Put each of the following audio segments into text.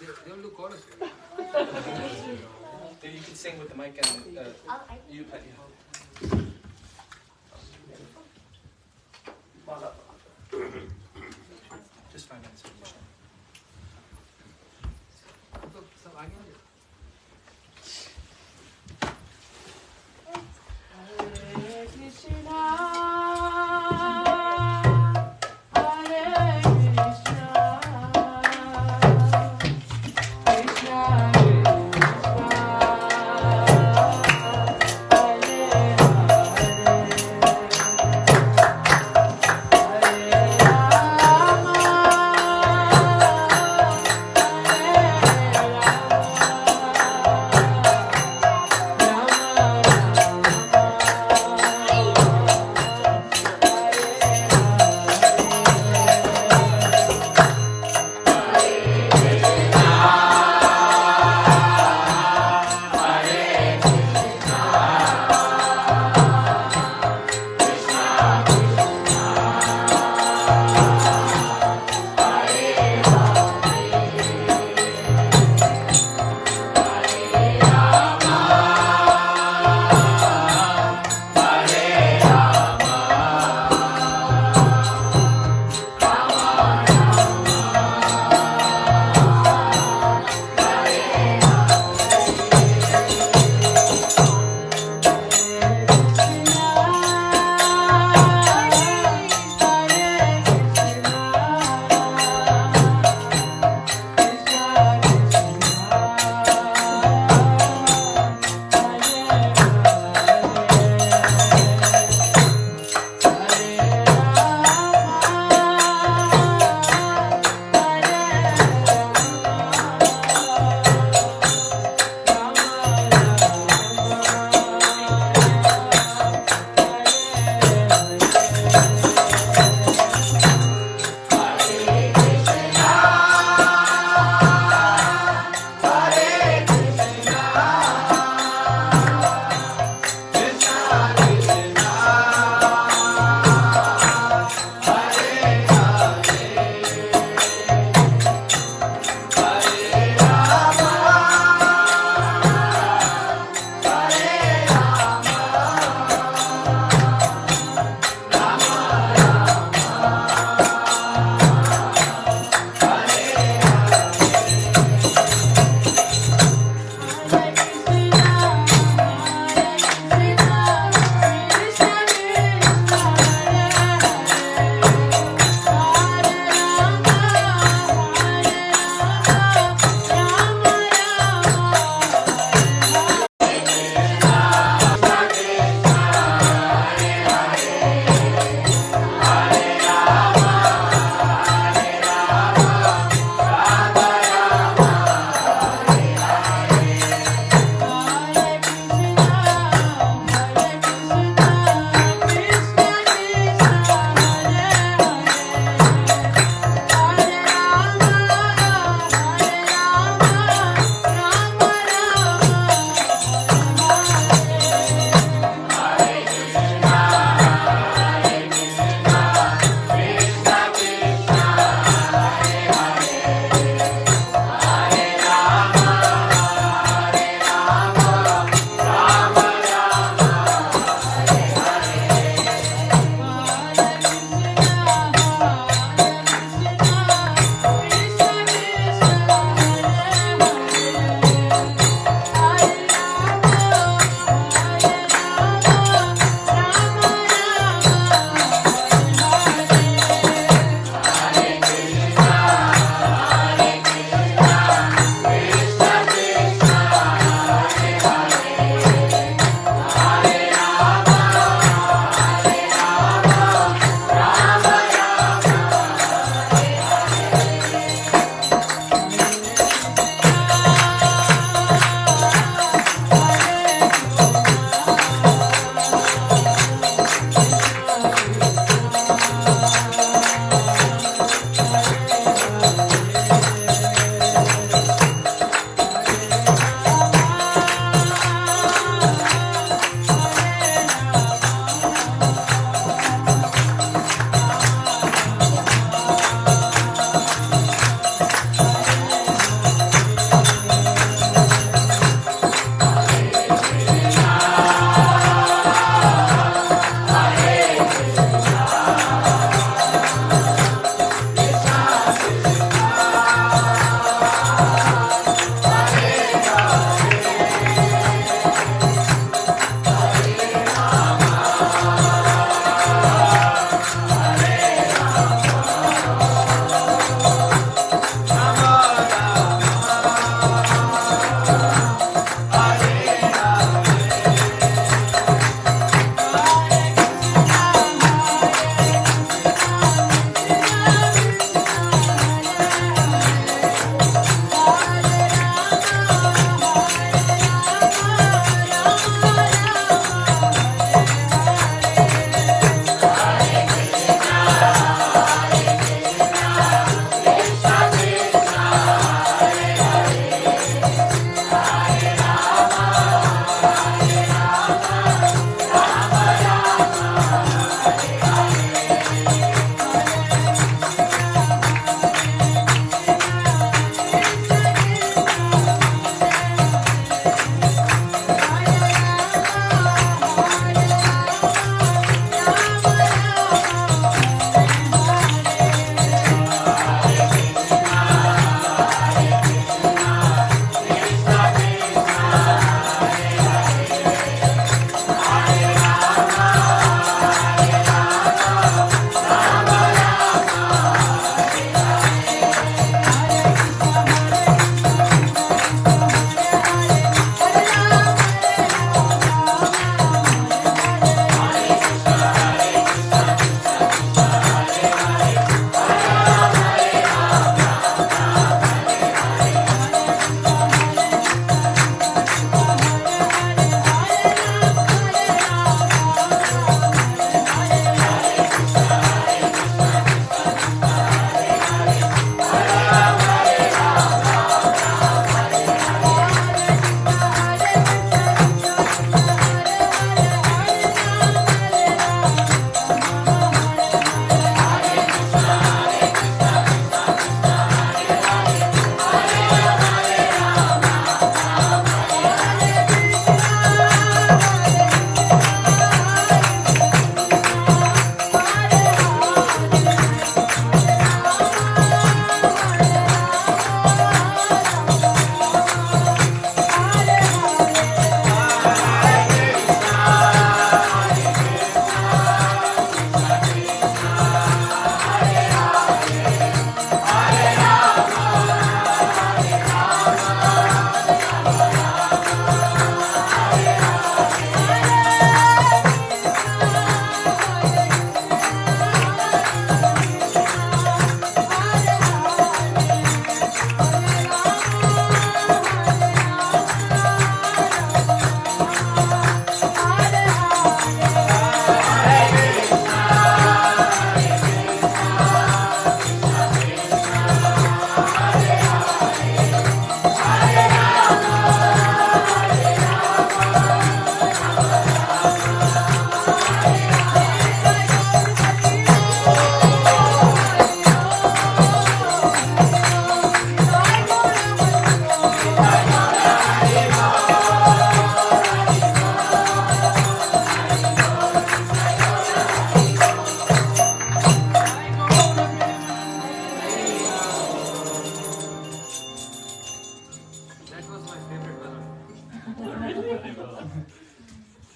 They don't look honest. You can sing with the mic and you play. Just 5 minutes. सब आगे आ जाओ. Hare Krishna, Hare Krishna, Krishna Krishna, Hare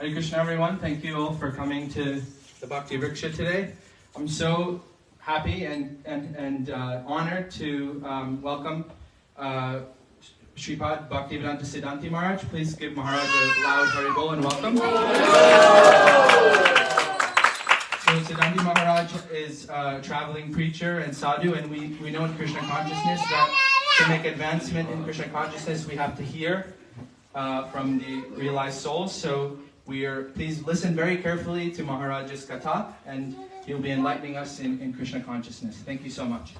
Hare Krishna, everyone. Thank you all for coming to the Bhakti Vriksha today. I'm so happy and honored to welcome Sripad Bhaktivedanta Siddhanti Maharaj. Please give Maharaj a loud Haribol and welcome. So Siddhanti Maharaj is a traveling preacher and sadhu, and we know in Krishna consciousness that to make advancement in Krishna consciousness we have to hear from the realized souls. So please listen very carefully to Maharaj's katha, and he'll be enlightening us in Krishna consciousness. Thank you so much.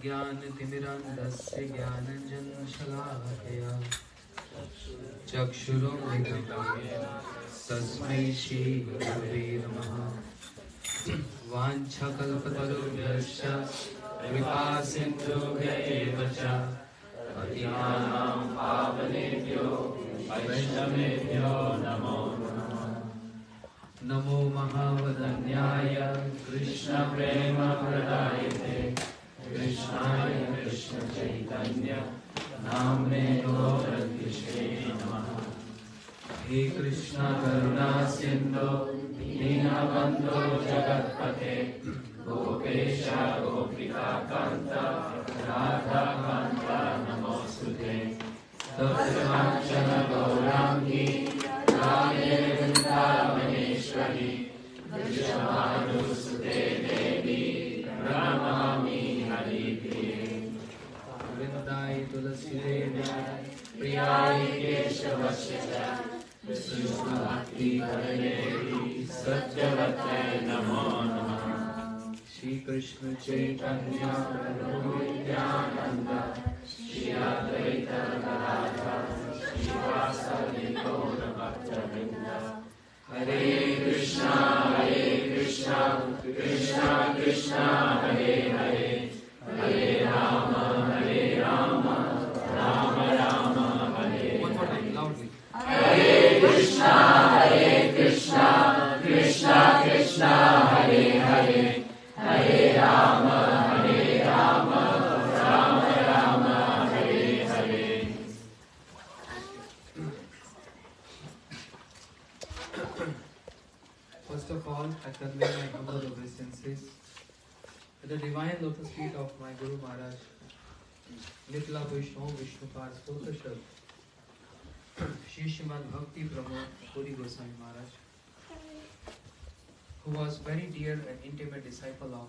ज्ञानतिमिरान्धस्य ज्ञानञ्जनशलाकया चक्षुरुन्मिलितं येन तस्मै श्रीगुरवे नमः। वाञ्छकल्पतरुभ्यश्च कृपासिन्धुभ्य एव च पतितानां पावनेभ्यो वैष्णवेभ्यो नमो नमः। नमो महावदन्याय कृष्णप्रेमप्रदायते कृष्णाय कृष्णचैतन्य नाम्ने गौरद्विषे नमः। हे कृष्ण करुणा सिन्धो दीनबन्धो जगत्पते गोपेश गोपिका कान्त राधा कान्त नमोऽस्तुते। तप्तकाञ्चन गौराङ्गी राधे वृन्दावनेश्वरी वृषभानुसुते देवी प्रणमामि हरिप्रिये। वृन्दाय तुलसी देव्याय प्रियाय केशवस्य च कृष्णभक्तिहरणे सत्यवते नमो नमः। श्रीकृष्ण चैतन्य प्रभु नित्यानन्द श्री अद्वैत गदाधर श्रीवासदि गौरभक्तवृन्द। हरे कृष्णा कृष्णा कृष्णा हरे हरे हरे राम राम राम हरे हरे। हरे Krishna Krishna Krishna Hare Hare Hare Ram Ram Ram Hare Hare. First of all, I convey my humble obeisances to the divine lotus feet of my Guru Maharaj, Nitla Vaishnav Vishnupad Stotashad, Shri Srimad Bhakti Pramod Puri Goswami Maharaj, who was very dear and intimate disciple of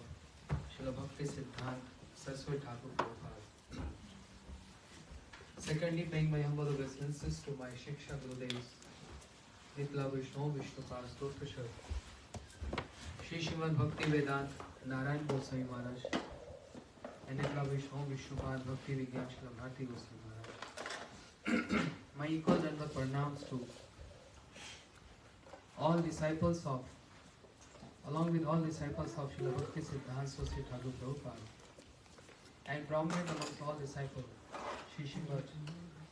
Srila Bhakti Siddhanta Saraswati Thakur Prabhupada. Secondly, paying my humble obeisances to my Shiksha Gurudevs, Nitla Vaishnav Vishnupad Stotashad, Shri Srimad Bhakti Vedanta Narayan Goswami Maharaj, and Nitla Vaishnav Vishnupad Bhakti Vigyan Srila Bharati Goswami Maharaj. My equal Danda pranams to all disciples of, along with all disciples of Srila Bhakti Siddhanta Saraswati Thakur Prabhupada, and prominent amongst all disciples, Shri Srimad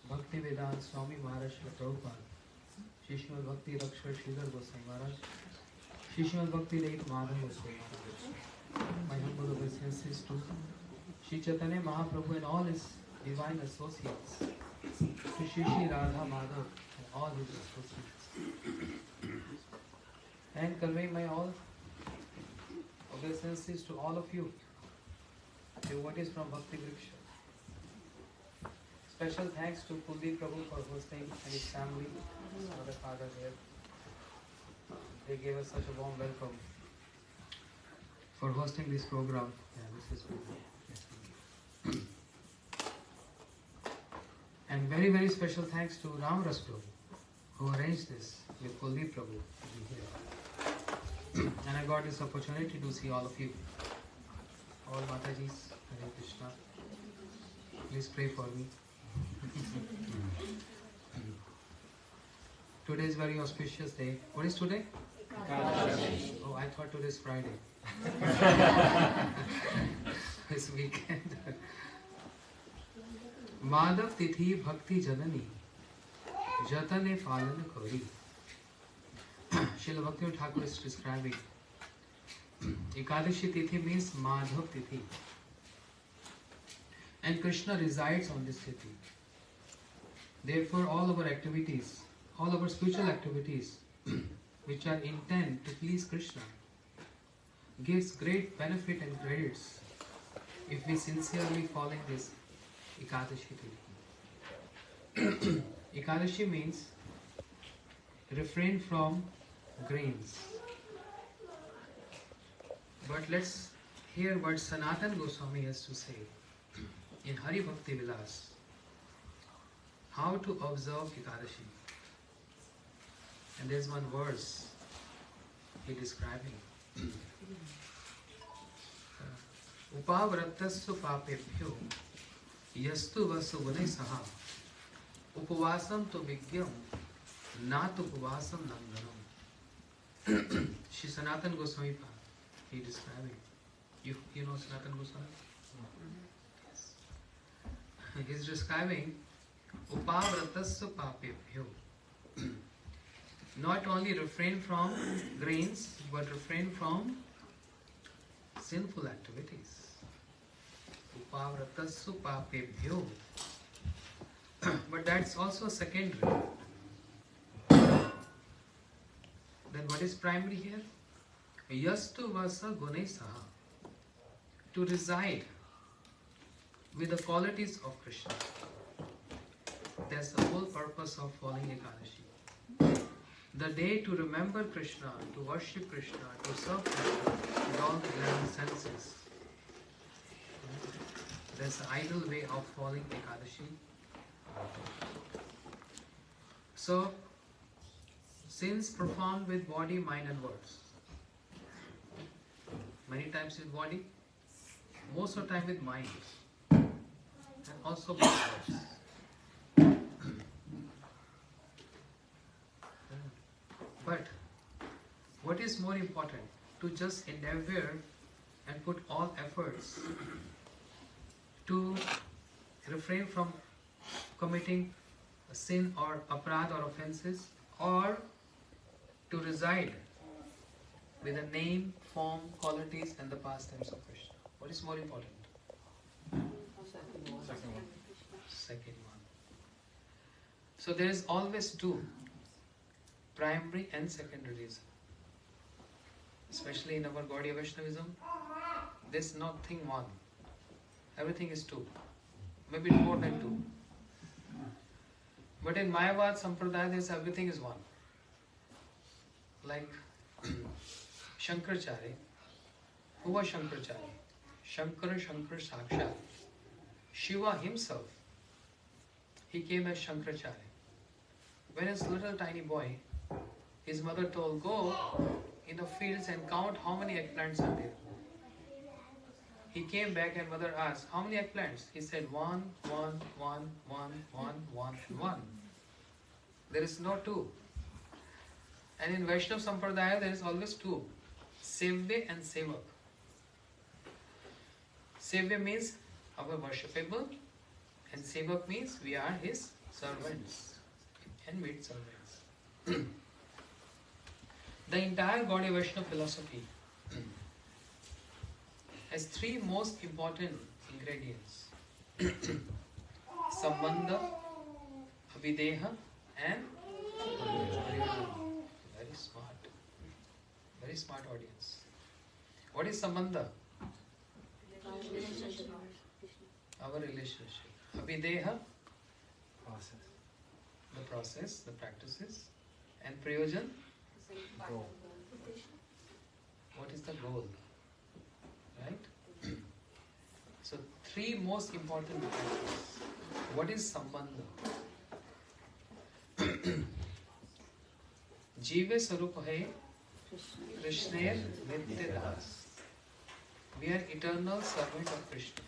Bhakti Vedanta Swami Maharaj Srila Prabhupada, Shri Srimad Bhakti Rakshar Sridhar Goswami Maharaj, Shri Srimad Bhakti Rate Madhav Goswami Maharaj. My humble obeisances to Shri Chaitanya Mahaprabhu and all his divine associates, to Shri Shri Radha Madhav and all his associates, and convey my all obeisances to all of you, devotees from Bhakti Vriksha. Special thanks to Kuldeep Prabhu for hosting and his family, his mother, father here. They gave us such a warm welcome for hosting this program. Yeah, this is good. Yes. And very, very special thanks to Ram Ras Prabhu, who arranged this with Kuldeep Prabhu to be here. And I got this opportunity to see all of you. All Matajis, Hare Krishna. Please pray for me. Today is very auspicious day. What is today? Oh, I thought today is Friday. This weekend. Madhav Tithi Bhakti Janani Jatane Palan Kori. Srila Bhaktivinoda Thakur is describing Ekadashi Tithi means Madhav Tithi. And Krishna resides on this Tithi. Therefore, all our activities, all our spiritual activities, which are intent to please Krishna, gives great benefit and credits if we sincerely follow this Ekadashi Tithi. Ekadashi means refrain from grains. But let's hear what Sanatana Goswami has to say in Hari Bhakti Vilas. How to observe Ekadashi. And there's one verse he describing. Upavratassu papebhyo yastu vasu gunai saha upavasam to vigyam nat upavasam nandanam. Shri Sanatana Goswami he describing. You know Sanatana Goswami? Yes. He's describing upavratassu papebhyo. Not only refrain from grains, but refrain from sinful activities. Upavratassu papebhyo. But that's also secondary. Then what is primary here? Yastu vasa gunai saha. To reside with the qualities of Krishna. That's the whole purpose of following Ekadashi. The day to remember Krishna, to worship Krishna, to serve Krishna with all the 11 senses. That's the ideal way of following Ekadashi. So, sins performed with body, mind and words. Many times with body, most of the time with mind. And also with words. But what is more important? To just endeavor and put all efforts to refrain from committing a sin or aparadha or offenses, or to reside with the name, form, qualities and the pastimes of Krishna. What is more important? Second one. So there is always two. Primary and secondary reason. Especially in our Gaudiya Vaishnavism, there's nothing one. Everything is two. Maybe more than two. But in Mayavad Sampradaya, there's everything is one. Like Shankaracharya. Who was Shankaracharya? Shankara Sakshat. Shiva himself. He came as Shankaracharya. When he was a little tiny boy, his mother told, go in the fields and count how many eggplants are there. He came back and mother asked, how many eggplants? He said, one, and one. There is no two. And in Vaishnava Sampradaya, there is always two. Sevya and Sevak. Sevya means our worshipable, and Sevak means we are his servants and maid servants. The entire Gaudiya Vaishnava philosophy has three most important ingredients. Sambandha, Avideha and very smart. Very smart audience. What is Sambandha? Our relationship. Avideha, the process, the practices. And Prayojan, what is the goal? Right? So three most important factors. What is Sambandha? Jive Sarup hai Krishner Nityadas. We are eternal servant of Krishna.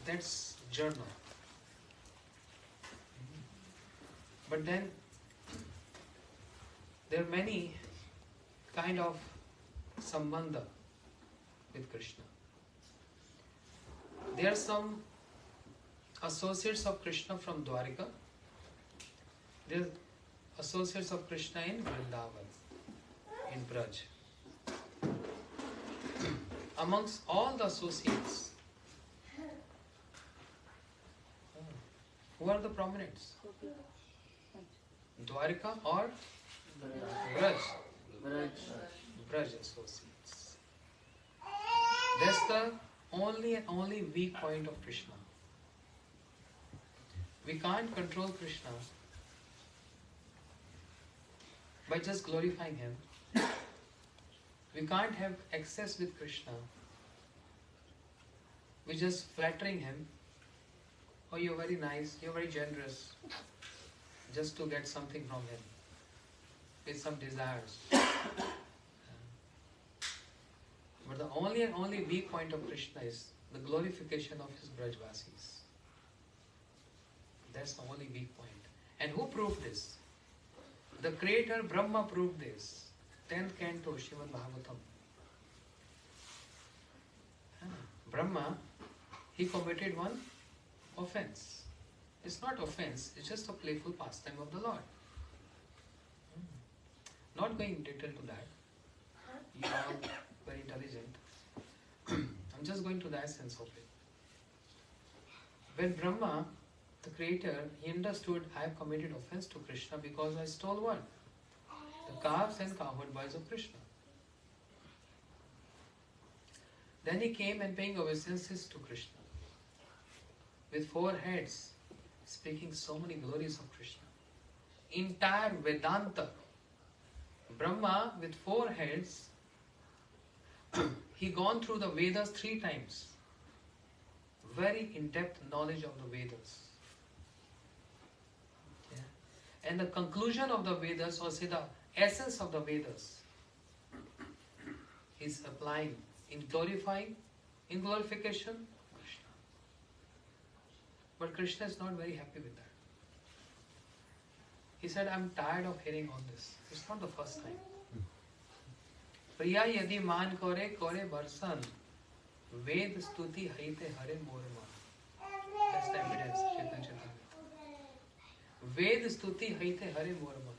That's journal. But then there are many kind of sambandha with Krishna. There are some associates of Krishna from Dwarika. There are associates of Krishna in Vrindavan, in Braj. Amongst all the associates, who are the prominents? Dwarika or Braj? Braj associates. That's the only weak point of Krishna. We can't control Krishna by just glorifying him. We can't have access with Krishna. We're just flattering him. Oh, you're very nice, you're very generous. Just to get something from him. With some desires. But the only weak point of Krishna is the glorification of his Brajvasis. That's the only weak point. And who proved this? The creator Brahma proved this. 10th canto, Srimad Bhagavatam. Brahma, he committed one offense. It's not offense, it's just a playful pastime of the Lord. Not going in detail to that. You are very intelligent. I'm just going to the essence of it. When Brahma, the creator, he understood, I have committed offense to Krishna because I stole what? The calves and cowherd boys of Krishna. Then he came and paying obeisances to Krishna. With 4 heads, speaking so many glories of Krishna. Entire Vedanta. Brahma with 4 heads, he gone through the Vedas 3 times. Very in-depth knowledge of the Vedas. Yeah. And the conclusion of the Vedas, or say the essence of the Vedas, is applying in glorifying, in glorification, Krishna. But Krishna is not very happy with that. He said, I'm tired of hearing all this. It's not the first time. Priya yadi man kore kore barsan ved stuti haite hare morma. That's the evidence, Chaitanya Chaitanya. Ved stuti haite hare morma.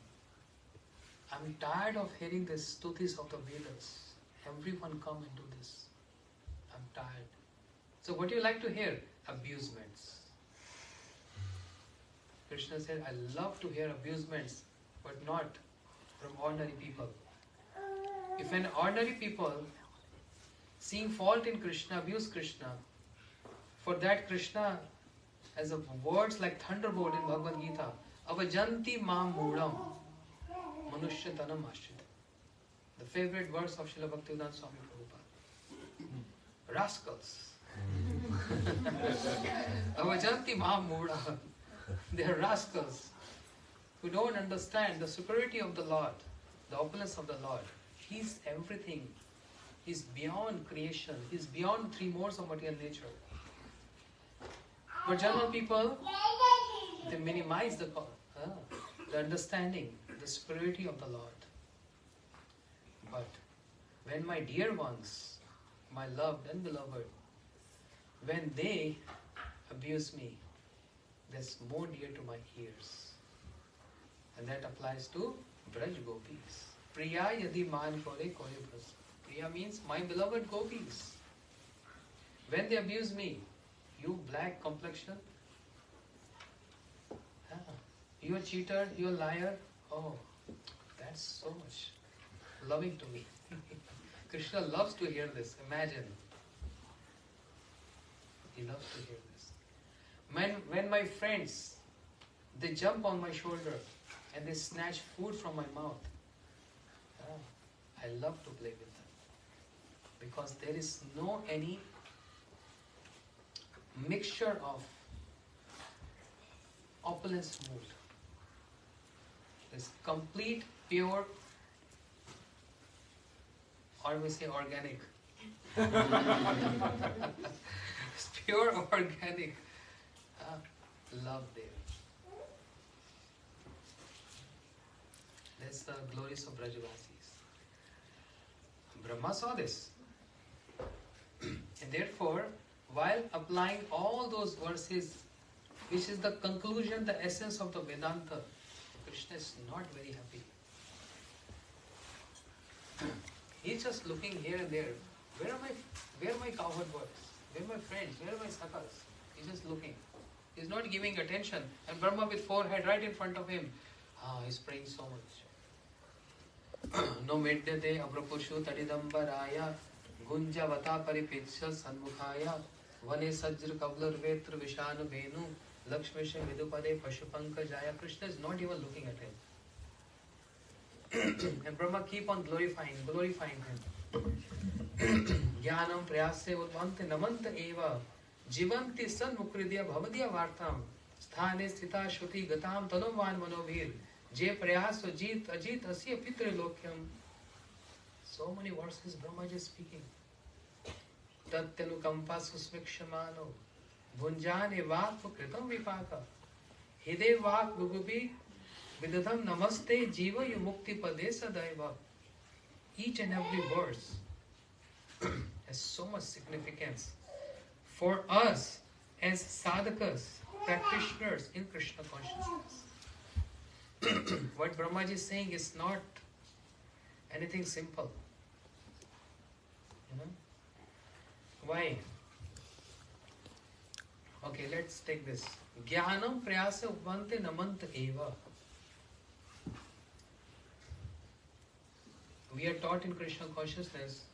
I'm tired of hearing the stutis of the Vedas. Everyone come and do this. I'm tired. So what do you like to hear? Abusements. Krishna said, I love to hear abusements, but not from ordinary people. If an ordinary people seeing fault in Krishna, abuse Krishna, for that Krishna has a words like thunderbolt in Bhagavad Gita, avajanti mam mudam manushya tanam ashrita. The favorite verse of Srila Bhaktivedanta Swami Prabhupada. Rascals. Avajanti mam mudam. They are rascals who don't understand the superiority of the Lord, the opulence of the Lord. He's everything. He's beyond creation. He's beyond 3 modes of material nature. But general people, they minimize the understanding, the superiority of the Lord. But when my dear ones, my loved and beloved, when they abuse me, that's more dear to my ears. And that applies to Braj Gopis. Priya yadi man kore kore bras. Priya means my beloved Gopis. When they abuse me, you black complexion, you a cheater, you a liar, oh, that's so much loving to me. Krishna loves to hear this, imagine. He loves to hear this. When my friends, they jump on my shoulder and they snatch food from my mouth, I love to play with them. Because there is no any mixture of opulence mood. It's complete, pure, or we say organic. It's pure organic love there. That's the glories of Brajavasis. Brahma saw this. And therefore, while applying all those verses, which is the conclusion, the essence of the Vedanta, Krishna is not very happy. He's just looking here and there. Where are my cowherd boys? Where are my friends? Where are my sakhas? He's just looking. He's not giving attention. And Brahma with forehead right in front of him. He's praying so much. No medyate abrapushu tadidambaraya gunjavata paripitsya sanmukhaya vane sajra kavlar vetra vishanu venu lakshmisha vidupade pashupankajaya. Krishna is not even looking at him. And Brahma keep on glorifying him. Jnanam prayasya udvante namanta eva jivanti sanmukridya bhavadya vartam sthane sthita shruti gatam tanumvan manovir je prayaso jit ajit asya pitra lokyam. So many verses Brahma is speaking. Tatyanukampa susmikshamano bhunjane vapu kritam vipaka hide vak gugubi vidadam namaste jiva yumukti pade sadaiva. Each and every verse has so much significance for us as sadhakas, practitioners in Krishna consciousness. What Brahmaji is saying is not anything simple. You know? Why? Okay, let's take this. Jnanam prayasa upvante namanta eva. We are taught in Krishna consciousness,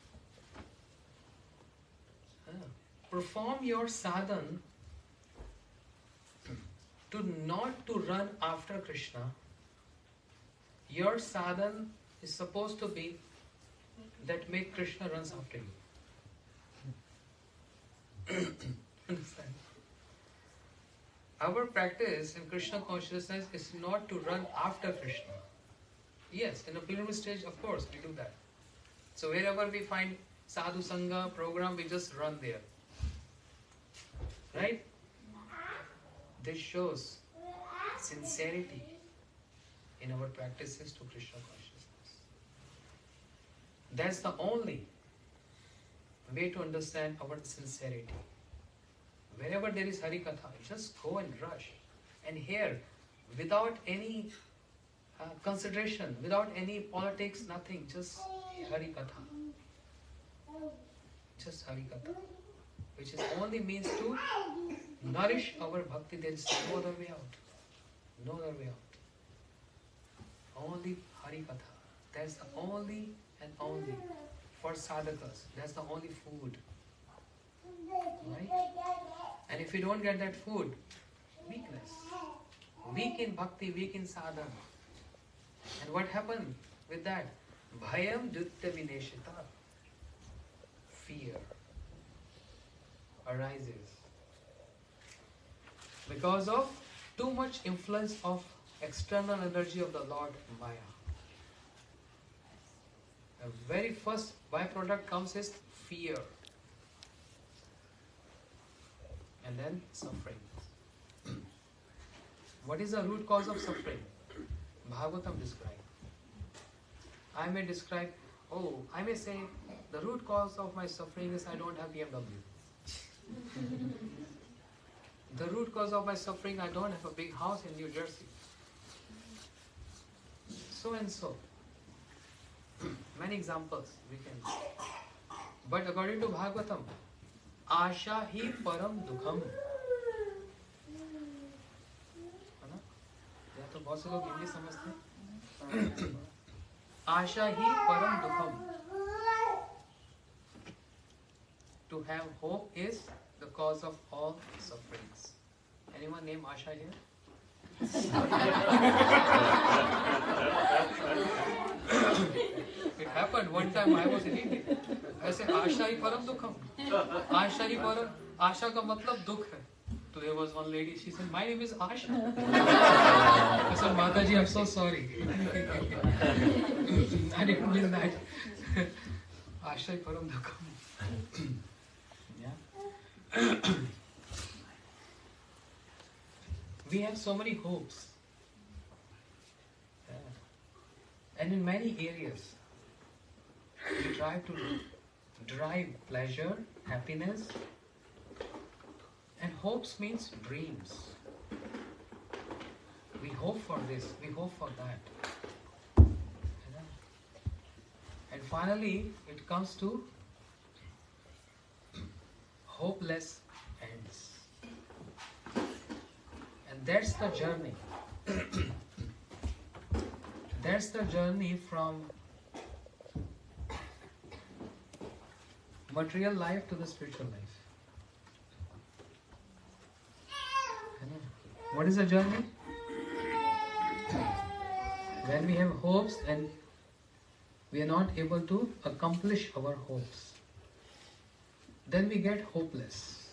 perform your sadhan not to run after Krishna. Your sadhan is supposed to be that make Krishna runs after you. Understand? Our practice in Krishna consciousness is not to run after Krishna. Yes, in a pilgrimage stage, of course, we do that. So wherever we find sadhu sangha program, we just run there. Right? This shows sincerity in our practices to Krishna consciousness. That's the only way to understand our sincerity. Wherever there is Hari Katha, just go and rush and hear without any consideration, without any politics, nothing, just Hari Katha. Just Hari Katha, which is only means to nourish our bhakti. There is no other way out. No other way out. Only Hari Katha. That's the only and only for sadhakas. That's the only food. Right? And if you don't get that food, weakness. Weak in bhakti, weak in sadhana. And what happened with that? Bhayam dutya vineshita. Fear arises because of too much influence of external energy of the Lord Maya. The very first byproduct comes is fear. And then suffering. What is the root cause of suffering? Bhagavatam described. I may say, the root cause of my suffering is I don't have BMW. The root cause of my suffering, I don't have a big house in New Jersey. So and so. Many examples we can. But according to Bhagavatam, Asha hi param dukham. या तो बहुत से लोग English समझते हैं. आशा ही परम दुखम. To have hope is the cause of all sufferings. Anyone name Asha here? It happened one time. I was in India. I said Asha hi param dukham. Asha hi param. Asha का मतलब दुख है. So there was one lady, she said, my name is Asha. I said, Mataji, I'm so sorry. I didn't mean that. Asha param dukham. Yeah. We have so many hopes. Yeah. And in many areas, we try to derive pleasure, happiness, and hopes means dreams. We hope for this, we hope for that. And finally, it comes to hopeless ends. And that's the journey. That's the journey from material life to the spiritual life. What is the journey? When we have hopes and we are not able to accomplish our hopes, then we get hopeless.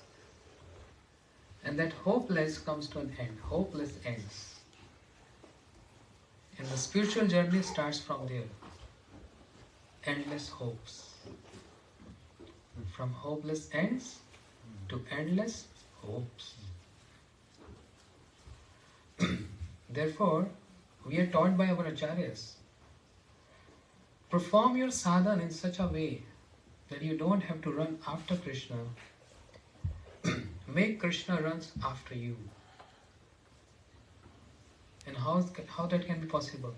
And that hopeless comes to an end. Hopeless ends. And the spiritual journey starts from there. Endless hopes. From hopeless ends to endless hopes. Therefore, we are taught by our acharyas, perform your sadhana in such a way that you don't have to run after Krishna. Make Krishna runs after you. And how that can be possible?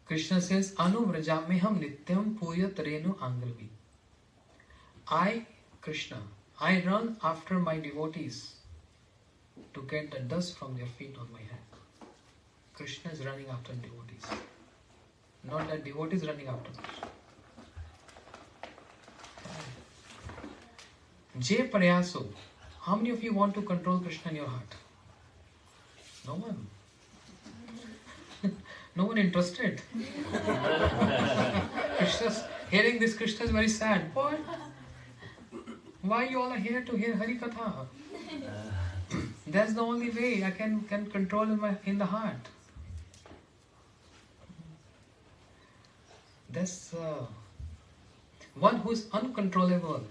Krishna says, Anu vrajameham nityam puyat renu angravi. I, Krishna, I run after my devotees to get the dust from their feet on my head. Krishna is running after devotees. Not that devotees running after Krishna. Jay Paryaso. How many of you want to control Krishna in your heart? No one. No one interested. Krishna's, hearing this, Krishna is very sad. What? Why you all are here to hear Hari Katha? That's the only way I can control in the heart. That's one who is uncontrollable.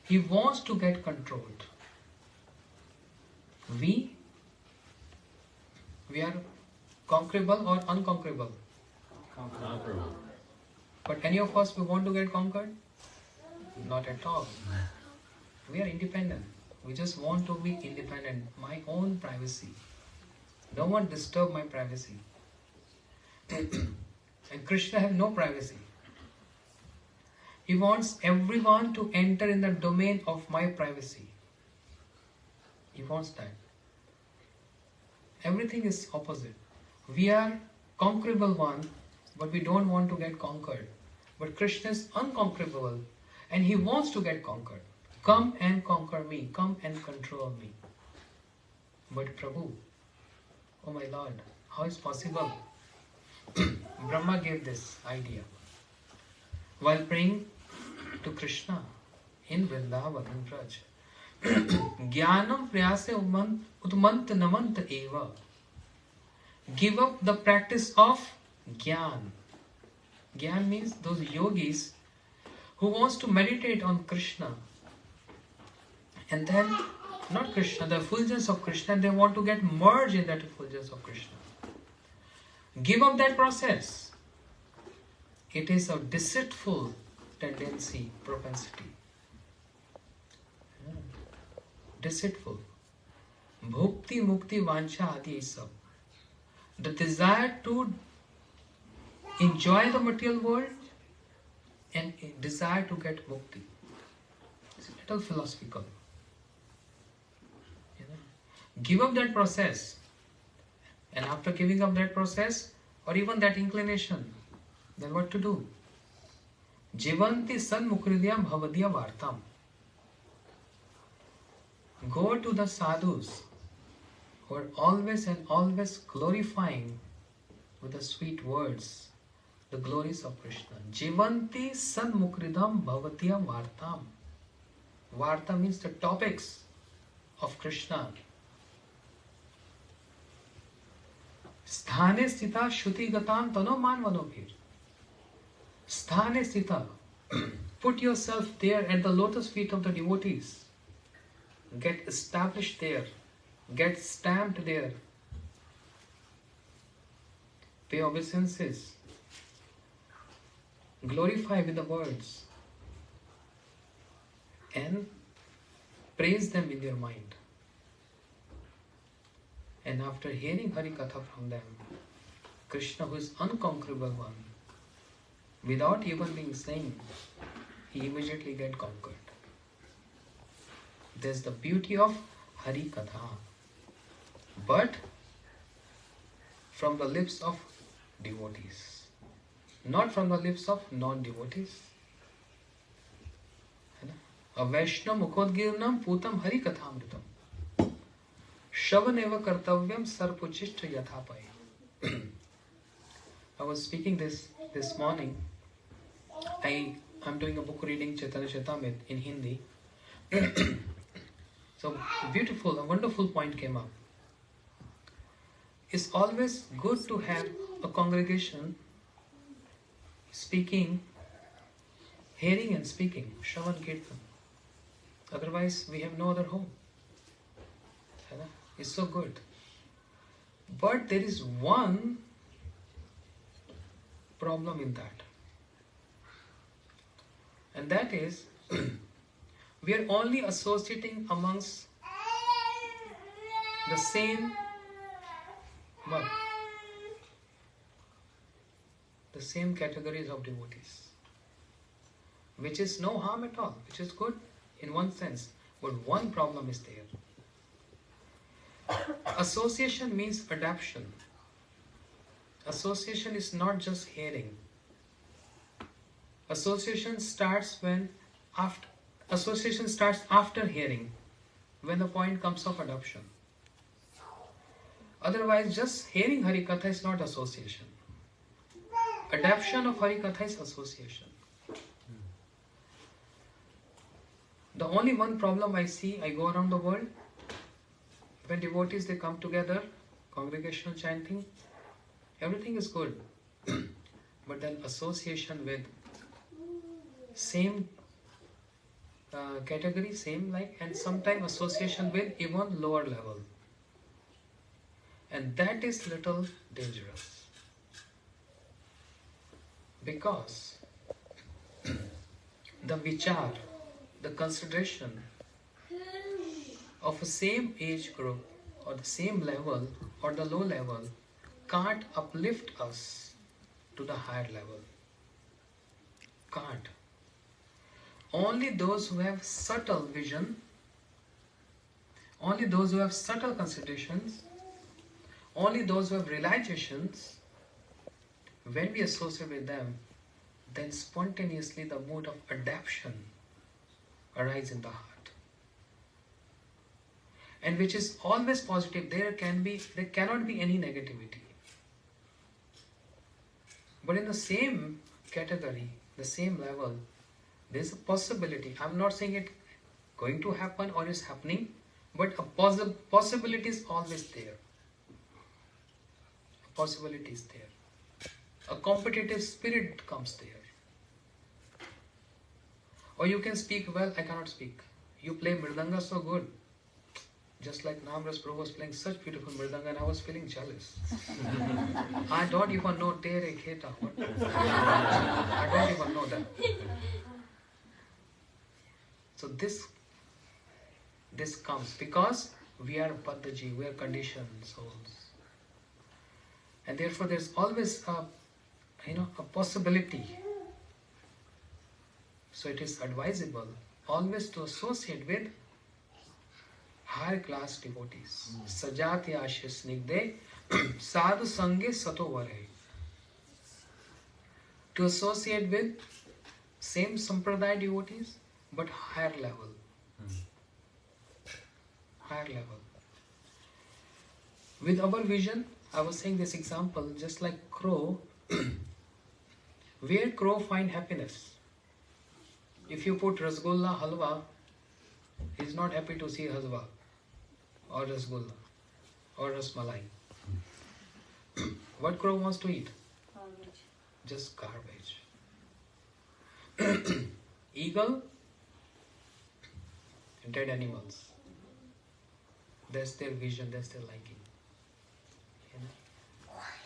He wants to get controlled. We are conquerable or unconquerable? Conquerable. But any of us we want to get conquered? Not at all. We are independent. We just want to be independent. My own privacy. No one disturb my privacy. And Krishna have no privacy. He wants everyone to enter in the domain of my privacy. He wants that. Everything is opposite. We are conquerable one, but we don't want to get conquered. But Krishna is unconquerable and he wants to get conquered. Come and conquer me. Come and control me. But Prabhu, oh my Lord, how is possible? Brahma gave this idea while praying to Krishna in Vrindavan in Braj. Jnanam prayase utmant namant eva. Give up the practice of Jnana. Jnana means those yogis who wants to meditate on Krishna and then, not Krishna, the effulgence of Krishna, and they want to get merged in that effulgence of Krishna. Give up that process. It is a deceitful tendency, propensity. Deceitful. Bhukti, mukti, vancha, adi is sab. The desire to enjoy the material world and desire to get mukti. It's a little philosophical. Give up that process. And after giving up that process, or even that inclination, then what to do? Jivanti san mukridya bhavadya vartam. Go to the sadhus who are always and always glorifying with the sweet words the glories of Krishna. Jivanti san mukridam bhavadya vartam. Varta means the topics of Krishna. Sthane sthita shuti gatam tano manvanobhir. Sthane sthita. Put yourself there at the lotus feet of the devotees. get established there, get stamped there, pay obeisances, glorify with the words, and praise them in your mind. And after hearing Hari Katha from them, Krishna, who is unconquerable one, without even being slain, he immediately get conquered. There's the beauty of Hari Katha. But from the lips of devotees, not from the lips of non-devotees. A Vaishnava Mukhodgirnam Putam Hari Kathamritam Shavaneva Kartavyam Sarpuchishta Yathapai. I was speaking this morning. I'm doing a book reading, Chaitanya Charitamrita, in Hindi. So beautiful, a wonderful point came up. It's always good to have a congregation speaking, hearing and speaking, Shravan Kirtan. Otherwise, we have no other home. It's so good. But there is one problem in that. And that is, we are only associating amongst the same the same categories of devotees, which is no harm at all, which is good in one sense, but one problem is there. Association means adaptation. Association is not just hearing. Association starts after hearing, when the point comes of adoption. Otherwise, just hearing Hari Katha is not association. Adaptation of Hari Katha is association. The only one problem I see, I go around the world, when devotees, they come together, congregational chanting, everything is good. But then association with same category, same like, and sometimes association with even lower level. And that is little dangerous. Because the vichar, the consideration of a same age group or the same level or the low level can't uplift us to the higher level. Can't. Only those who have subtle vision, only those who have subtle considerations, only those who have realizations, when we associate with them, then spontaneously the mood of adaptation arises in the heart. And which is always positive. There cannot be any negativity. But in the same category, the same level, there is a possibility. I'm not saying it going to happen or is happening, but a possibility is always there. A possibility is there. A competitive spirit comes there. Or you can speak well, I cannot speak. You play mridanga so good. Just like Namras Prabhu was playing such beautiful mridanga, and I was feeling jealous. I don't even know Tere Kheta. I don't even know that. So this comes because we are Paddaji, we are conditioned souls. And therefore there's always a possibility. So it is advisable always to associate with higher class devotees. Sajati ashis nigde sadhu sange satovare. To associate with same sampradaya devotees, but higher level. Higher level. With our vision, I was saying this example, just like crow. Where crow find happiness? If you put rasgulla, halwa, he is not happy to see halwa or rasgulla or rasmalai. What crow wants to eat? Garbage. Just garbage. Eagle, dead animals. That's their vision, that's their liking. You know?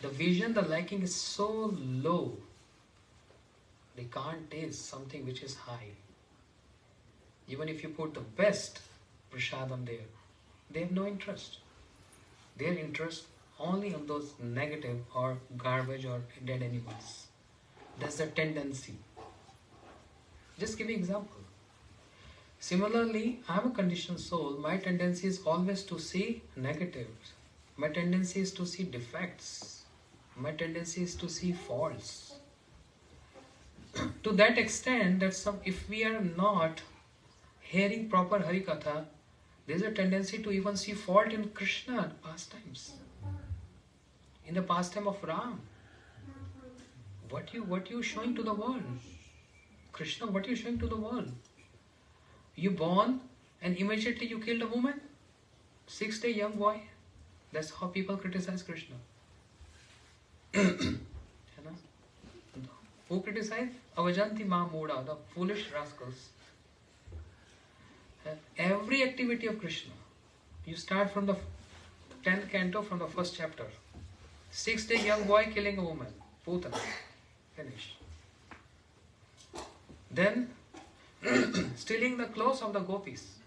The vision, the liking is so low, they can't taste something which is high. Even if you put the best prasadam there, they have no interest. Their interest only on those negative or garbage or dead animals. That's the tendency. Just give you example. Similarly, I am a conditioned soul. My tendency is always to see negatives. My tendency is to see defects. My tendency is to see faults. To that extent that if we are not hearing proper Harikatha, there is a tendency to even see fault in Krishna pastimes. In the pastime of Ram. What you showing to the world? Krishna, what you showing to the world? You born and immediately you killed a woman? 6-day young boy? That's how people criticize Krishna. Who criticize? Avajanti Mahamuda, the foolish rascals. Every activity of Krishna, you start from the 10th canto, from the first chapter. 6-day young boy killing a woman. Putana. Finish. Then, stealing the clothes of the gopis.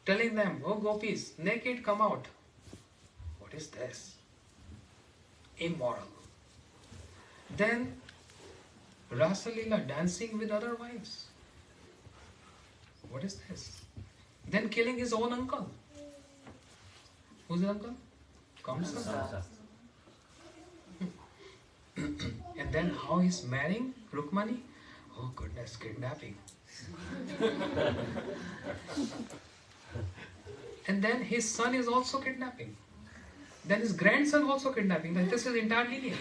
Telling them, oh gopis, naked come out. What is this? Immoral. Then, Rasa Leela, dancing with other wives. What is this? Then killing his own uncle. Who's the uncle? Kamsa. And then how he's marrying Rukmani? Oh goodness, kidnapping. And then his son is also kidnapping. Then his grandson also kidnapping. Then this is entire lineage.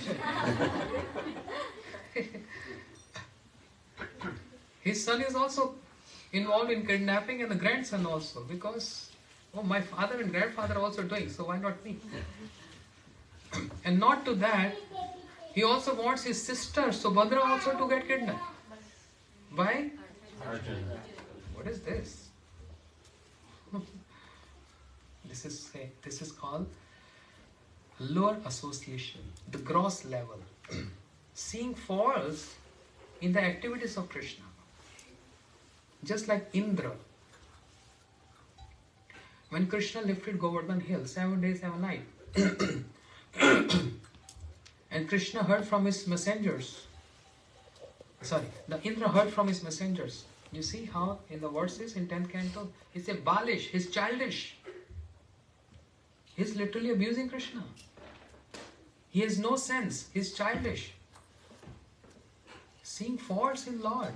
His son is also involved in kidnapping and the grandson also, because my father and grandfather are also doing, so why not me? And not to that, he also wants his sister Subhadra also to get kidnapped. Why? Arjun. What is this? This is called lower association, the gross level. Seeing faults in the activities of Krishna. Just like Indra. When Krishna lifted Govardhan hill, 7 days, 7 nights. And Krishna heard from his messengers. The Indra heard from his messengers. You see how in the verses in 10th canto, he said Balish, he's childish. He's literally abusing Krishna. He has no sense, he's childish. Seeing faults in Lord.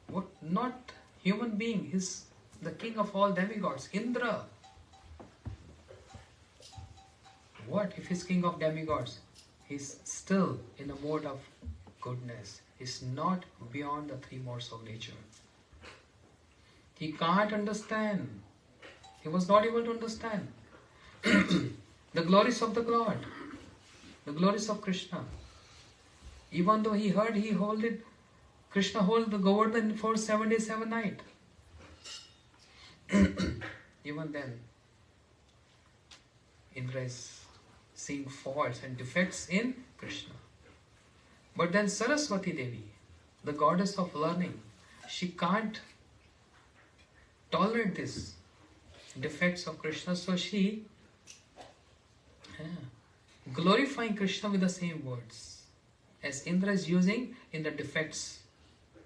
What? Not human being, he's the king of all demigods, Indra. What if he's king of demigods? He's still in the mode of goodness. He's not beyond the 3 modes of nature. He can't understand. He was not able to understand the glories of the God, the glories of Krishna. Even though he heard, Krishna hold the Govardhan for 7 days, 7 nights. Even then, Indra is seeing faults and defects in Krishna. But then Saraswati Devi, the goddess of learning, she can't tolerate this defects of Krishna, so she glorifying Krishna with the same words as Indra is using in the defects,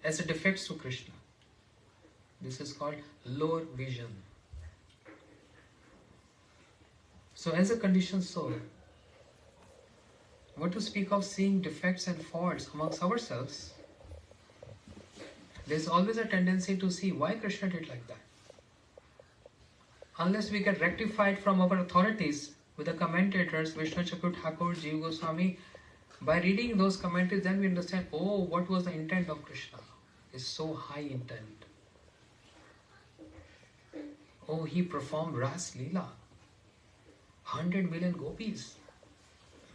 as a defects to Krishna. This is called lower vision. So as a conditioned soul, what to speak of seeing defects and faults amongst ourselves, there's always a tendency to see why Krishna did like that. Unless we get rectified from our authorities with the commentators, Vishnu Chakra Thakur, Jiva Goswami, by reading those commentaries, then we understand, oh, what was the intent of Krishna? It's so high intent. Oh, he performed Ras Leela. 100 million gopis.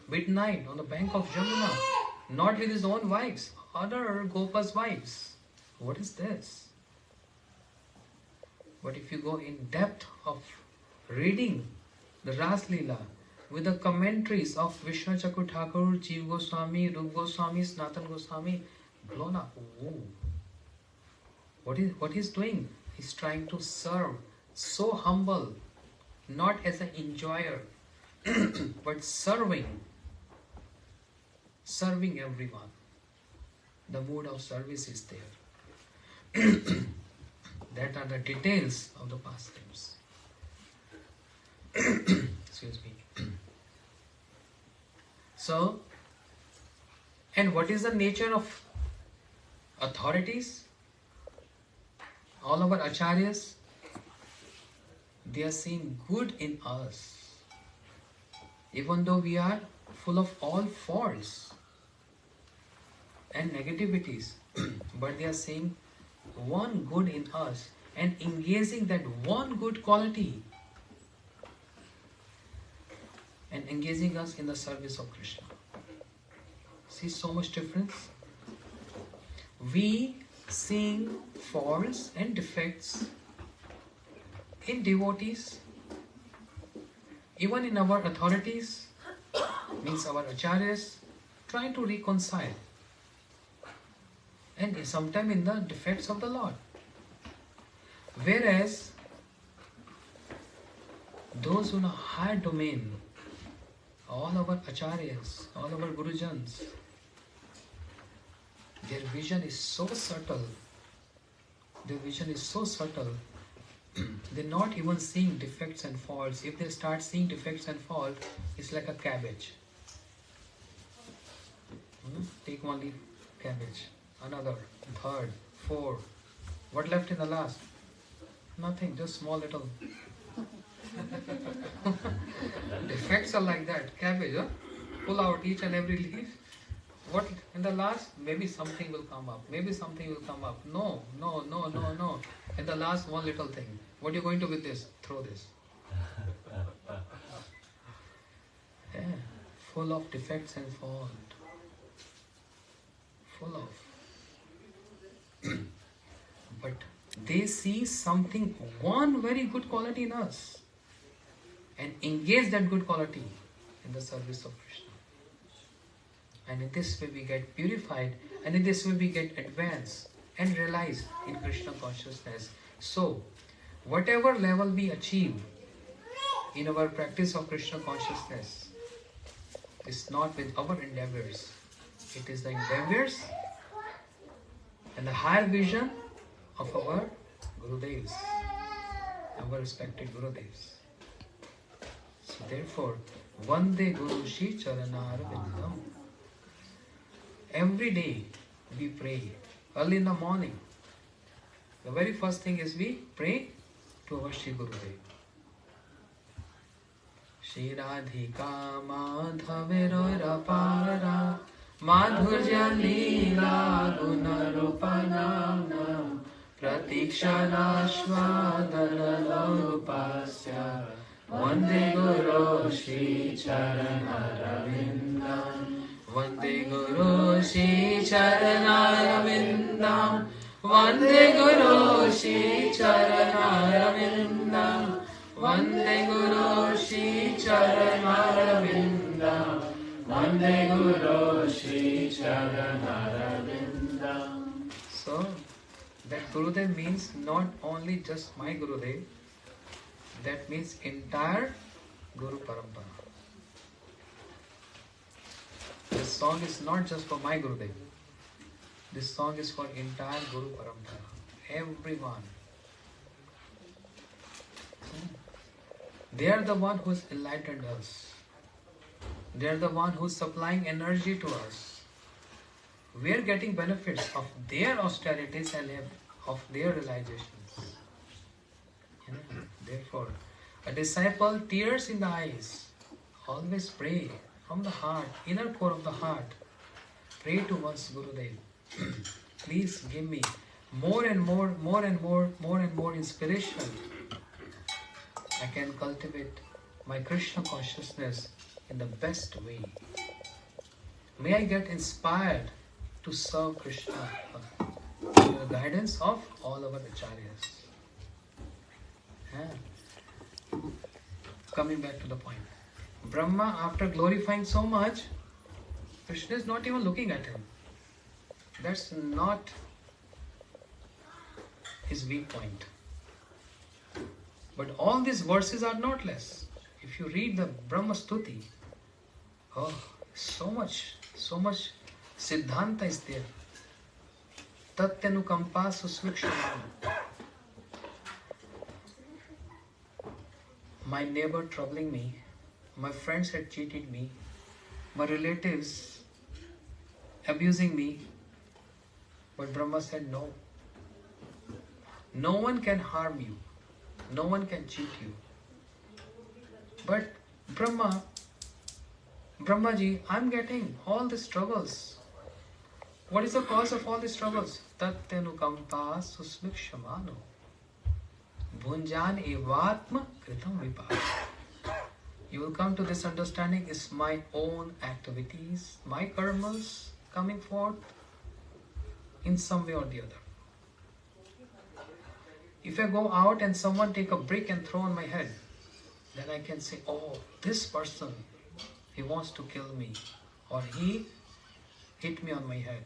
Midnight on the bank of Jamuna. Not with his own wives, other Gopas' wives. What is this? But if you go in depth of reading the Ras Leela with the commentaries of Vishnu Chakur Thakur, Jeev Goswami, Rup Goswami, Sanatan Goswami, blown up. Ooh. What he's doing? He's trying to serve, so humble, not as an enjoyer, but serving everyone. The mood of service is there. That are the details of the pastimes. Excuse me. So, and what is the nature of authorities? All our acharyas, they are seeing good in us. Even though we are full of all faults and negativities, but they are seeing one good in us and engaging that one good quality and engaging us in the service of Krishna. See so much difference? We seeing faults and defects in devotees, even in our authorities, means our acharyas, trying to reconcile, and sometimes in the defects of the Lord. Whereas those in a higher domain, all our acharyas, all our gurujans, their vision is so subtle. Their vision is so subtle. They're not even seeing defects and faults. If they start seeing defects and faults, it's like a cabbage. Take one leaf cabbage, another, third, fourth. What left in the last? Nothing, just small little. Defects are like that, cabbage. Pull out each and every leaf. What in the last? Maybe something will come up. Maybe something will come up. No. In the last, one little thing. What are you going to with this? Throw this. Yeah, full of defects and fault. Full of. But they see something, one very good quality in us, and engage that good quality in the service of Krishna. And in this way we get purified, and in this way we get advanced and realized in Krishna consciousness. So, whatever level we achieve in our practice of Krishna consciousness is not with our endeavors. It is the endeavors and the higher vision of our Gurudevs, our respected Gurudevs. So therefore, Vande Guru Shri Charanarvindam. Every day we pray, early in the morning. The very first thing is we pray to our Shri Gurudev. Shri Radhika Madhavira Para Madhurya Leela Gunarupanam Pratikshanashvadanalopasya Vande Guru Shri Charanarvindam Vande Guru Shri Charanarvindam Vande Guru Shri Charanarvindam Vande Guru Shri Charanarvindam Vande Guru Shri Charanarvindam. So, that Gurudev means not only just my Gurudev, that means entire Guru Parampara. This song is not just for my Gurudev. This song is for entire Guru Parampara. Everyone. They are the one who has enlightened us. They are the one who is supplying energy to us. We are getting benefits of their austerities and of their realizations. Therefore, a disciple, tears in the eyes, always pray from the heart, inner core of the heart. Pray to one's Gurudev. Please give me more and more inspiration. I can cultivate my Krishna consciousness in the best way. May I get inspired to serve Krishna with the guidance of all our acharyas. coming back to the point. Brahma, after glorifying so much, Krishna is not even looking at him. That's not his weak point. But all these verses are not less. If you read the Brahma Stuti, oh, so much Siddhanta is there. Tatyanukampa susvikshamana. My neighbor troubling me, my friends had cheated me, my relatives abusing me, but Brahma said no. No one can harm you. No one can cheat you. But Brahmaji, I'm getting all the struggles. What is the cause of all these struggles? Tatyanukampa susvikshamano. Bhunjan evatma kritam vipak. You will come to this understanding is my own activities, my karmas coming forth in some way or the other. If I go out and someone take a brick and throw on my head, then I can say, oh, this person, he wants to kill me, or he hit me on my head.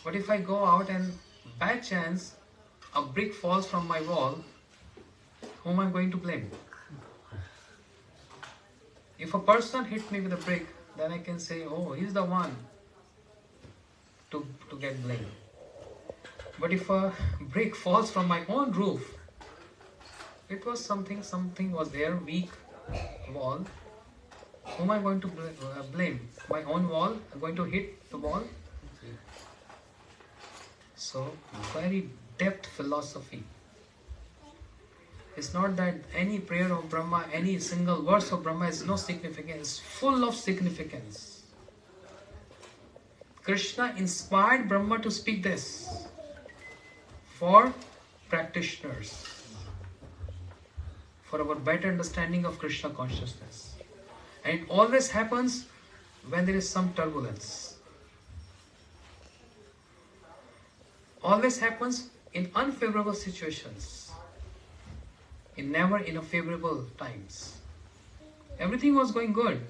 But if I go out and by chance a brick falls from my wall, whom am I going to blame? If a person hit me with a brick, then I can say, oh, he's the one to get blamed. But if a brick falls from my own roof, it was something was there, weak wall. Whom am I going to blame? My own wall? I'm going to hit the wall? So, very depth philosophy. It's not that any prayer of Brahma, any single verse of Brahma is no significance. It's full of significance. Krishna inspired Brahma to speak this for practitioners, for our better understanding of Krishna consciousness. And it always happens when there is some turbulence. Always happens in unfavorable situations. Never in a favorable times. Everything was going good.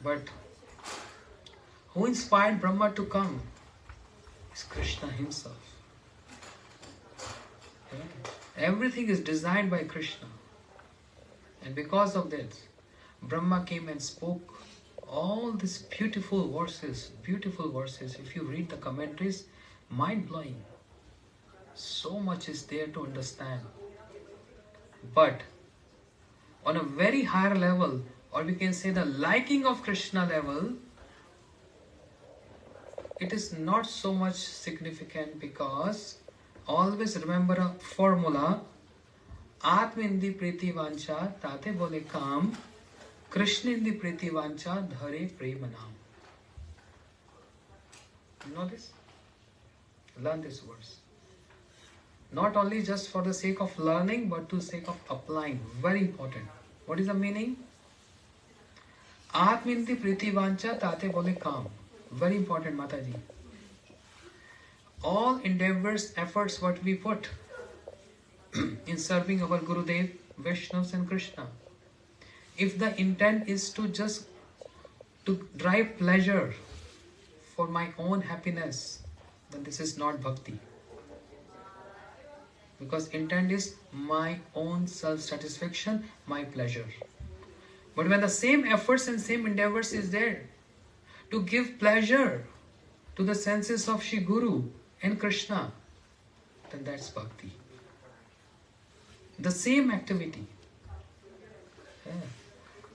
But who inspired Brahma to come? It's Krishna himself. Everything is designed by Krishna. And because of that, Brahma came and spoke all these beautiful verses. If you read the commentaries, mind-blowing. So much is there to understand. But on a very higher level, or we can say the liking of Krishna level, it is not so much significant, because always remember a formula: Atma indi priti vancha tate bole kam, Krishna indi priti vancha dhare premanam. You know this? Learn this verse. Not only just for the sake of learning, but to sake of applying. Very important. What is the meaning? Atminti priti vancha tate bole kam. Very important, Mataji. All endeavors, efforts what we put in serving our Gurudev, Vaishnavas and Krishna, if the intent is to just to drive pleasure for my own happiness, then this is not bhakti. Because intent is my own self-satisfaction, my pleasure. But when the same efforts and same endeavors is there to give pleasure to the senses of Shri Guru and Krishna, then that's bhakti. The same activity. Yeah.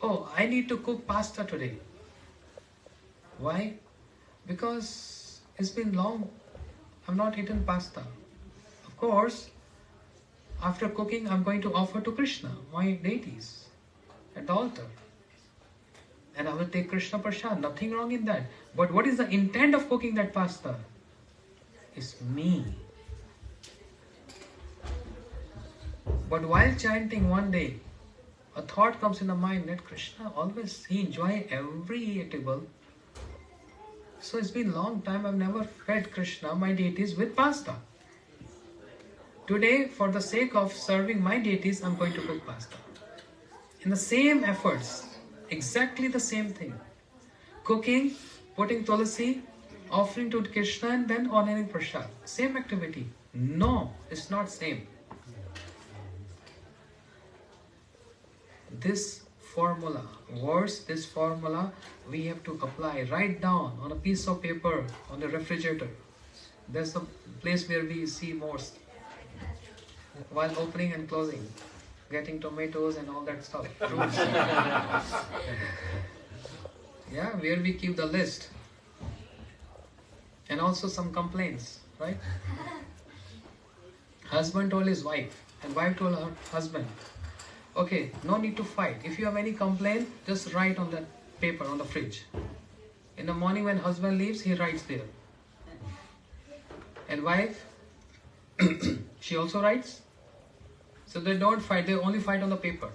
Oh, I need to cook pasta today. Why? Because it's been long. I've not eaten pasta. Of course, after cooking, I'm going to offer to Krishna, my deities, at the altar. And I will take Krishna Prasad. Nothing wrong in that. But what is the intent of cooking that pasta? It's me. But while chanting one day, a thought comes in the mind that Krishna always, he enjoys every eatable. So it's been a long time I've never fed Krishna, my deities, with pasta. Today, for the sake of serving my deities, I'm going to cook pasta. in the same efforts, exactly the same thing. Cooking, putting tulasi, offering to Krishna, and then honoring prasad. Same activity. No, it's not same. This formula, this formula we have to apply, write down on a piece of paper on the refrigerator. That's the place where we see most. While opening and closing, getting tomatoes and all that stuff, fruits. Yeah, where we keep the list. And also some complaints, right? Husband told his wife, and wife told her husband, okay, no need to fight. If you have any complaint, just write on that paper on the fridge. In the morning when husband leaves, he writes there. And wife, she also writes. So they don't fight, they only fight on the paper.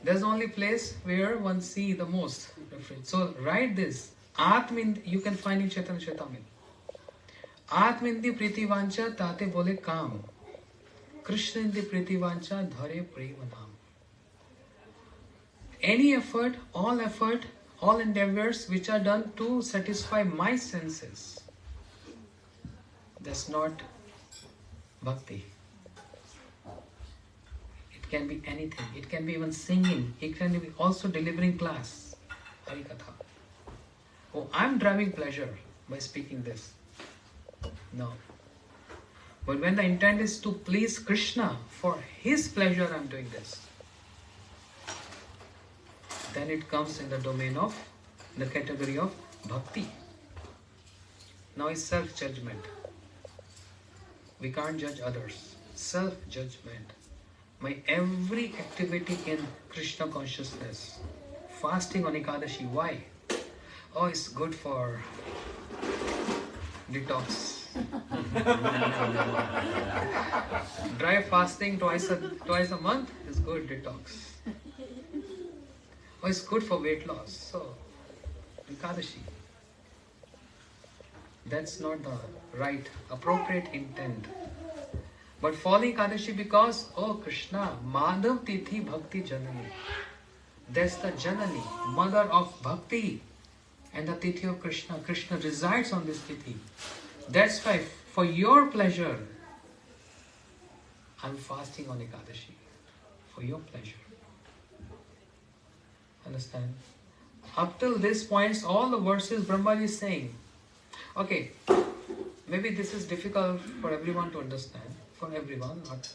That's the only place where one see the most difference. So write this. Atmind, you can find in Chaitanya Charitamrita. Atmindi priti vancha tate bole kam. Krishna indi priti vancha dhare prema naam. Any effort, all endeavors which are done to satisfy my senses, that's not bhakti. It can be anything. It can be even singing. It can be also delivering class. Harikatha. Oh, I'm driving pleasure by speaking this. No. But when the intent is to please Krishna, for his pleasure I'm doing this, then it comes in the domain of, the category of bhakti. Now is self-judgment. We can't judge others. Self-judgment. My every activity in Krishna consciousness. Fasting on Ekadashi. Why? Oh, it's good for detox. Dry fasting twice a month is good detox. Oh, it's good for weight loss. So, Ekadashi. That's not the right, appropriate intent. But following Ekadashi because, oh Krishna, Madhav Tithi Bhakti Janani. That's the Janani, mother of Bhakti. And the Tithi of Krishna. Krishna resides on this Tithi. That's why, for your pleasure, I'm fasting on Ekadashi. For your pleasure. Understand? Up till this point, all the verses Brahmaji is saying. Okay, maybe this is difficult for everyone to understand. For everyone, not.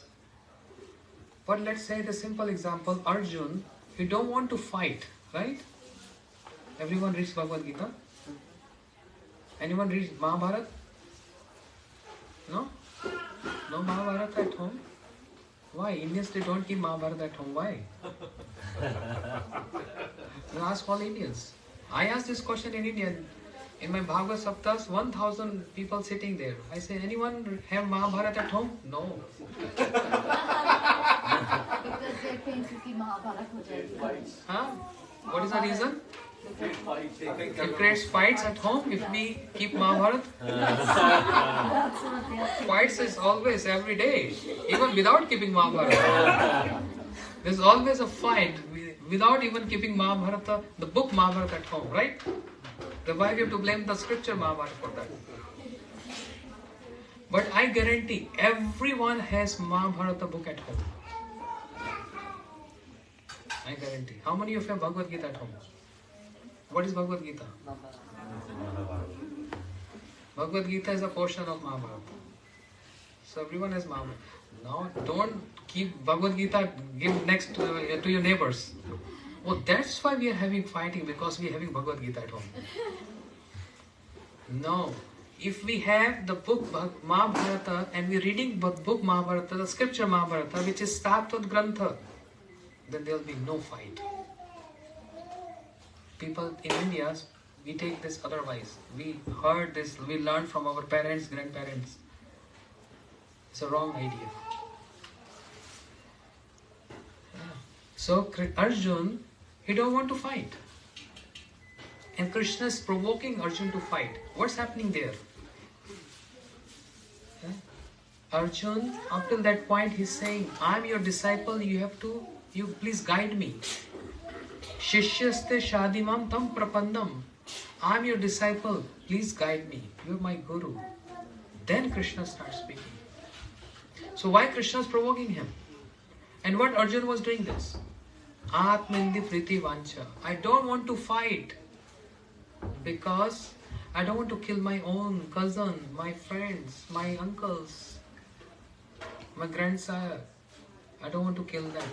But let's say the simple example, Arjun, he don't want to fight, right? Everyone reads Bhagavad Gita? Anyone reads Mahabharata? No? No Mahabharata at home? Why? Indians, they don't keep Mahabharata at home. Why? You ask all Indians. I asked this question in India. In my Bhagavad Saptas, 1,000 people sitting there. I say, anyone have Mahabharata at home? No. Because they think कि महाभारत हो जाएगी. Huh? What is the reason? It creates fights at home if we keep Mahabharata. Fights is always, every day. Even without keeping Mahabharata. There's always a fight without even keeping Mahabharata, the book Mahabharata at home, right? Then why we have to blame the scripture Mahabharata for that? But I guarantee everyone has Mahabharata book at home. I guarantee. How many of you have Bhagavad Gita at home? What is Bhagavad Gita? Bhagavad Gita is a portion of Mahabharata. So everyone has Mahabharata. Now don't keep Bhagavad Gita, give next to your neighbors. Oh, that's why we are having fighting, because we are having Bhagavad Gita at home. No. If we have the book Mahabharata and we are reading book Mahabharata, the scripture Mahabharata, which is Sattvat Grantha, then there will be no fight. People in India, we take this otherwise. We heard this, we learned from our parents, grandparents. It's a wrong idea. So Arjun, he don't want to fight. And Krishna is provoking Arjun to fight. What's happening there? Arjun, up till that point, he's saying, I'm your disciple, you please guide me. Shishyaste shadimam tam prapandam. I'm your disciple, please guide me. You're my guru. Then Krishna starts speaking. So why Krishna is provoking him? And what Arjun was doing this? Atmindi priti vancha. I don't want to fight because I don't want to kill my own cousin, my friends, my uncles, my grandsire. I don't want to kill them.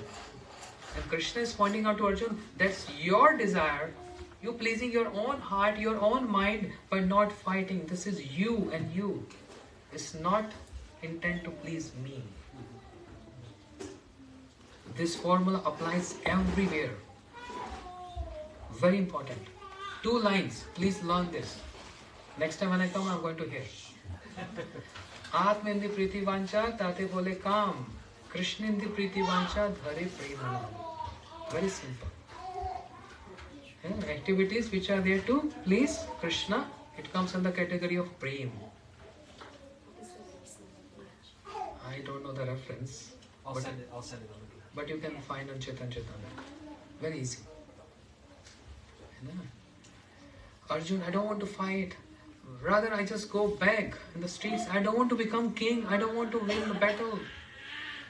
And Krishna is pointing out to Arjun, that's your desire. You pleasing your own heart, your own mind by not fighting. This is you and you. It's not intent to please me. This formula applies everywhere. Very important. 2 lines. Please learn this. Next time when I come, I'm going to hear. Atmindi priti vancha tate bole kam. Krishnindi priti vancha dhare prema. Very simple. Activities which are there to please Krishna, it comes in the category of prem. I don't know the reference. I'll send it on. But you can find on Chaitanya. Very easy. Arjun, I don't want to fight. Rather, I just go beg in the streets. I don't want to become king. I don't want to win the battle.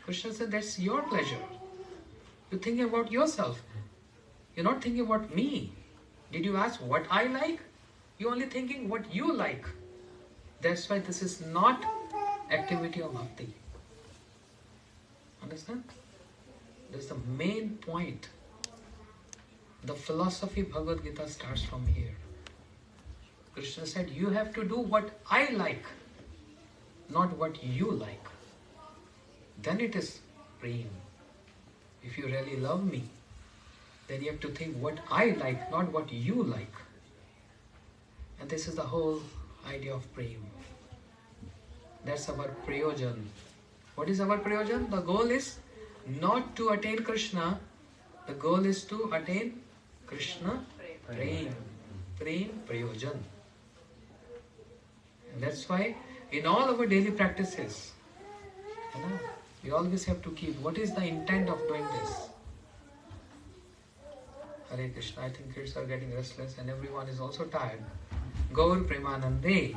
Krishna said, that's your pleasure. You're thinking about yourself. You're not thinking about me. Did you ask what I like? You're only thinking what you like. That's why this is not activity of bhakti. Understand? That's the main point. The philosophy of Bhagavad Gita starts from here. Krishna said, you have to do what I like, not what you like. Then it is prem. If you really love me, then you have to think what I like, not what you like. And this is the whole idea of prem. That's our prayojan. What is our prayojan? The goal is not to attain Krishna. The goal is to attain Krishna prem. Prem prayojan. And that's why in all our daily practices, we always have to keep what is the intent of doing this. Hare Krishna. I think kids are getting restless and everyone is also tired. Gaur Premanande.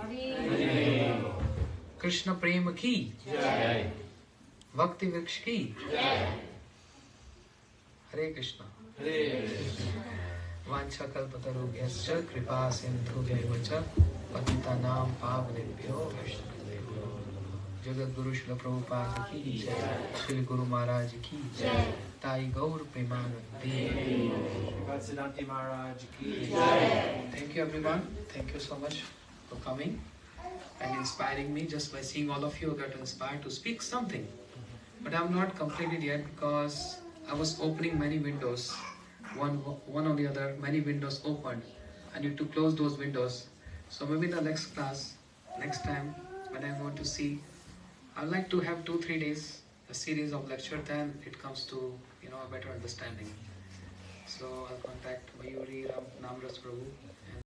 Krishna Prema Ki. Jai. Bhakti Vriksh Ki. Hare Krishna. Vancha kalpatarubhyascha kripa sindhubhyaivacha patitanam pavanebhyo vaishnavebhyo. Jagat Guru Srila Prabhupada Ki Jai. Srila Guru Maharaj Ki Jai. Tai Gaur Premanande. Siddhanti Maharaj ki Thank you everyone. Thank you so much for coming and inspiring me. Just by seeing all of you, I got inspired to speak something. But I'm not completed yet because I was opening many windows. One or the other, many windows opened. I need to close those windows. So maybe in the next class, next time, when I'm going to see, I'd like to have 2-3 days, a series of lecture, then it comes to a better understanding. So I'll contact Mayuri Namras Prabhu